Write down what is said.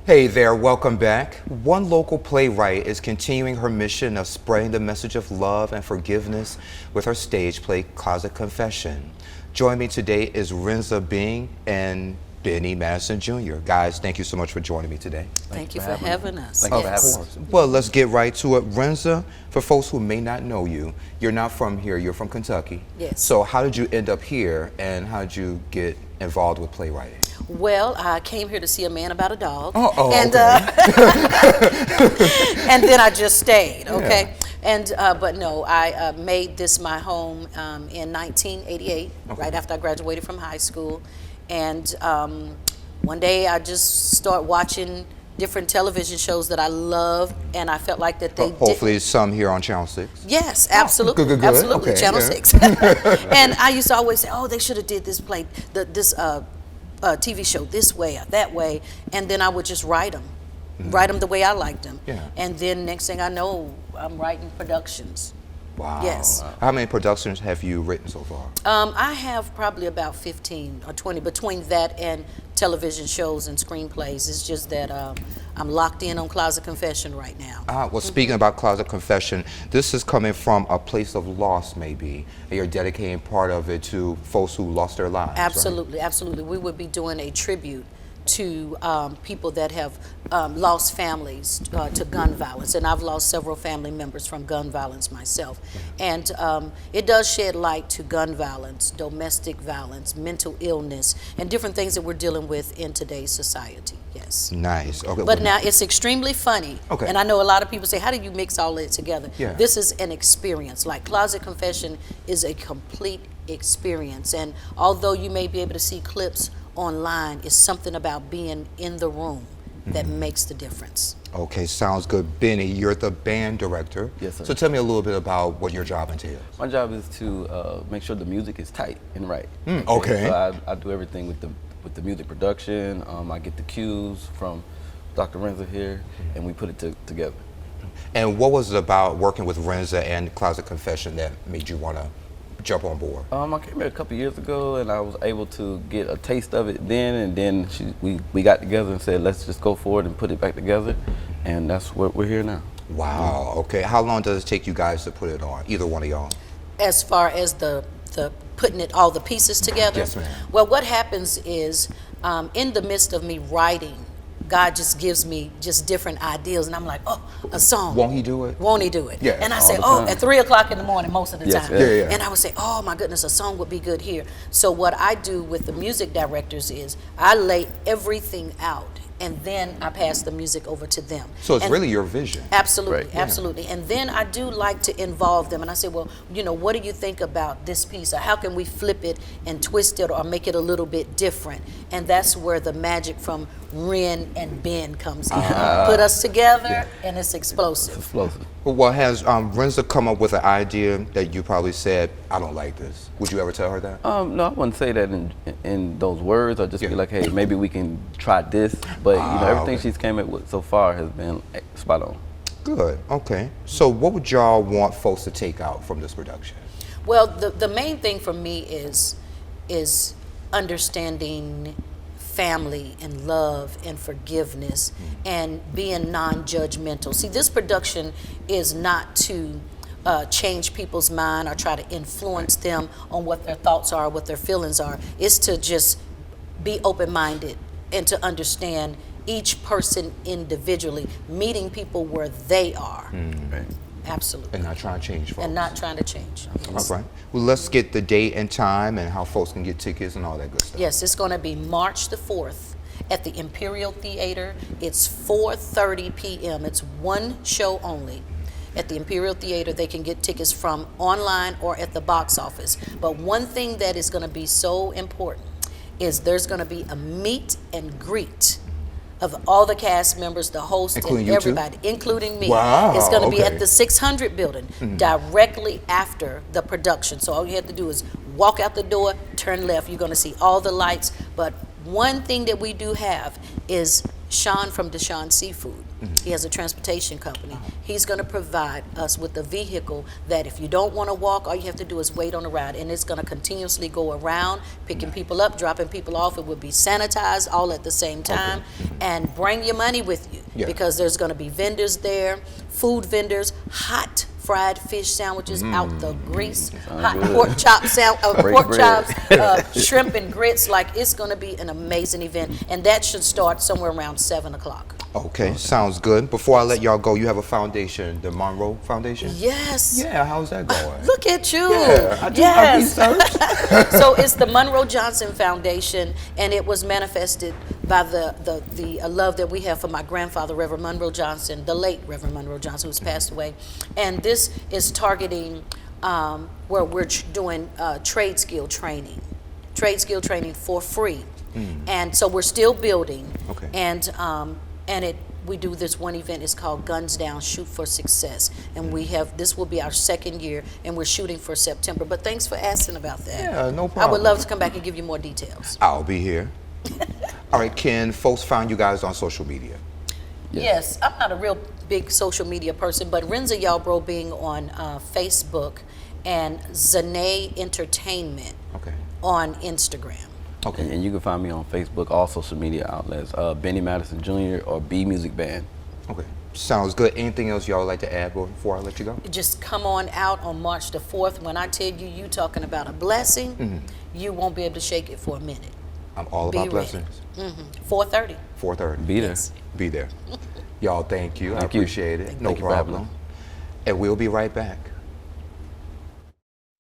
Hey there, welcome back. One local playwright is continuing her mission of spreading the message of love and forgiveness with her stage play, Closet Confession. Joining me today is Renza Bing and Benny Madison Jr. Guys, thank you so much for joining me today. Thank you for having us. Thank you for having us. Well, let's get right to it. Renza, for folks who may not know you, you're not from here, you're from Kentucky. Yes. So how did you end up here and how did you get involved with playwriting? Well, I came here to see a man about a dog. And and then I just stayed, okay? Yeah. And but no, I made this my home in 1988, right after I graduated from high school. And one day I just started watching different television shows that I loved, and I felt like that they hopefully some here on Channel 6. Yes, absolutely, Good. absolutely, Okay, Channel yeah. 6. And I used to always say, oh, they should have did this play, this TV show this way or that way, and then I would just write them the way I liked them. Yeah. And then next thing I know, I'm writing productions. Wow. Yes. How many productions have you written so far? I have probably about 15 or 20 between that and television shows and screenplays. It's just that I'm locked in on Closet Confession right now. Well, speaking about Closet Confession, this is coming from a place of loss, maybe, and you're dedicating part of it to folks who lost their lives. Absolutely, absolutely. We would be doing a tribute to people that have lost families to gun violence, and I've lost several family members from gun violence myself. And it does shed light to gun violence, domestic violence, mental illness, and different things that we're dealing with in today's society. Yes. Nice. Okay. But now it's extremely funny, Okay. and I know a lot of people say, how do you mix all that together? Yeah. This is an experience. Like Closet Confession is a complete experience, and although you may be able to see clips online, it's something about being in the room that makes the difference. Okay, sounds good. Benny, you're the band director. Yes, sir. So tell me a little bit about what your job entails. My job is to make sure the music is tight and right. Okay. So I do everything with the music production. I get the cues from Dr. Renza here, and we put it together. And what was it about working with Renza and Closet Confession that made you want to jump on board? I came here a couple years ago, and I was able to get a taste of it then, and then we got together and said, let's just go forward and put it back together, and that's what we're here now. Wow. Okay. How long does it take you guys to put it on? Either one of y'all? As far as the putting all the pieces together, Yes, ma'am. well, what happens is in the midst of me writing, God just gives me just different ideas, and I'm like, oh, a song. Won't he do it? Won't he do it? Yeah, And I all say, the oh, time. at 3 o'clock in the morning most of the Yes, time. yeah. And I would say, oh my goodness, a song would be good here. So what I do with the music directors is I lay everything out, and then I pass the music over to them. So it's And really your vision. Absolutely, Right, yeah. absolutely. And then I do like to involve them, and I say, well, what do you think about this piece? Or how can we flip it and twist it or make it a little bit different? And that's where the magic from Ren and Ben comes in. Put us together, and it's explosive. Explosive. Well, has Renza come up with an idea that you probably said, I don't like this? Would you ever tell her that? No, I wouldn't say that in those words. I'd just Yeah. be like, hey, maybe we can try this. But everything okay. she's came up with so far has been spot on. Good. Okay. So what would y'all want folks to take out from this production? Well, the main thing for me is understanding family and love and forgiveness and being non-judgmental. See, this production is not to change people's mind or try to influence them on what their thoughts are, what their feelings are. It's to just be open-minded and to understand each person individually, meeting people where they are. Right. Absolutely. And not trying to change folks. And not trying to change. Yes. All right. Well, let's get the date and time and how folks can get tickets and all that good stuff. Yes, it's going to be March the 4th at the Imperial Theater. It's 4:30 p.m. It's one show only. At the Imperial Theater, they can get tickets from online or at the box office. But one thing that is going to be so important is there's going to be a meet and greet of all the cast members, the host, Including and you too? everybody, including me. Wow, It's going to be okay. at the 600 building, directly after the production. So all you have to do is walk out the door, turn left. You're going to see all the lights. But one thing that we do have is Sean from Deshaun Seafood. He has a transportation company. He's going to provide us with a vehicle that if you don't want to walk, all you have to do is wait on a ride, and it's going to continuously go around, picking people up, dropping people off. It will be sanitized all at the same time, and bring your money with you because there's going to be vendors there, food vendors, hot fried fish sandwiches out the grease, hot pork chops, shrimp and grits. Like, it's going to be an amazing event, and that should start somewhere around 7 o'clock. Okay, sounds good. Before I let y'all go, you have a foundation, the Monroe Foundation? Yes. Yeah, how's that going? Look at you. Yeah, I do my research. So it's the Monroe Johnson Foundation, and it was manifested by the love that we have for my grandfather, Reverend Monroe Johnson, the late Reverend Monroe Johnson, who's passed away. And this is targeting where we're doing trade skill training for free. And so we're still building. Okay. And we do this one event. It's called Guns Down, Shoot for Success, and this will be our second year, and we're shooting for September. But thanks for asking about that. Yeah, no problem. I would love to come back and give you more details. I'll be here. All right, can folks find you guys on social media? Yes, I'm not a real big social media person, but Renza Yalbro being on Facebook, and Zane Entertainment on Instagram. Okay. And you can find me on Facebook, all social media outlets, Benny Madison Jr. or B Music Band. Okay. Sounds good. Anything else y'all would like to add before I let you go? Just come on out on March the 4th. When I tell you talking about a blessing, you won't be able to shake it for a minute. I'm all about blessings. 4:30. 4:30. Be there. Yes. Be there. Y'all, thank you. I Thank you. appreciate it. No Thank you for having problem. us. And we'll be right back.